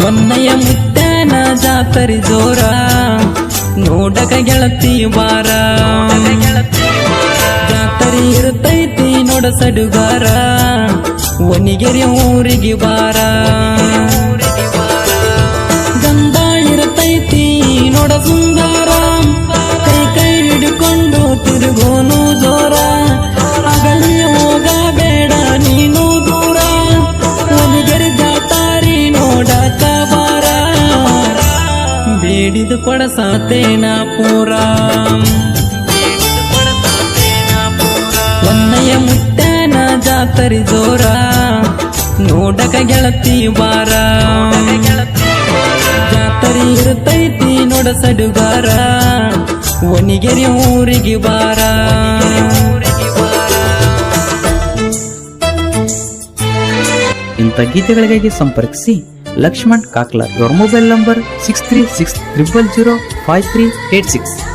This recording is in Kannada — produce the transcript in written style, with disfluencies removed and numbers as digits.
ಹೊನ್ನಯ ಮುತ್ತನ ಜಾತರಿ ಜೋರ ನೋಡಕ ಗೆಳತಿ ಬಾರ ಜಾತರಿ ಇರ್ತೈತಿ ನೋಡ ಸಡುಗಾರ ಒನಿಗೆರೆ ಊರಿಗೆ ಬಾರ ಗಂಧ ಇರ್ತೈತಿ ನೋಡ ಸುಂದರ ಕೈ ಕೈ ಹಿಡ್ಕೊಂಡು ತಿರುಗೋನು ಜೋರ ಅಗಲಿ ಹೋಗಬೇಡ ನೀನು ದೂರ ಒನಿಗೆರೆ ಜಾತಾರಿ ನೋಡಕ ಬಾರ ಬೇಡಿದು ಕೊಡಸಾತೇನ ಪೂರ ಹೊನ್ನಯ ಮುತ್ತನ ಜಾತರಿ ಜೋರ ನೋಡಕ ಗೆಳತಿ ಬಾರ ಜಾತರಿ ಇರ್ತೈತಿ ನೋಡ ಸಡುಗಾರ ಒನಿಗೆರೆ ಊರಿಗೆ ಬಾರ ಇಂಥ ಗೀತೆಗಳಿಗಾಗಿ ಸಂಪರ್ಕಿಸಿ Lakshman Kakler. your mobile number 6360005386.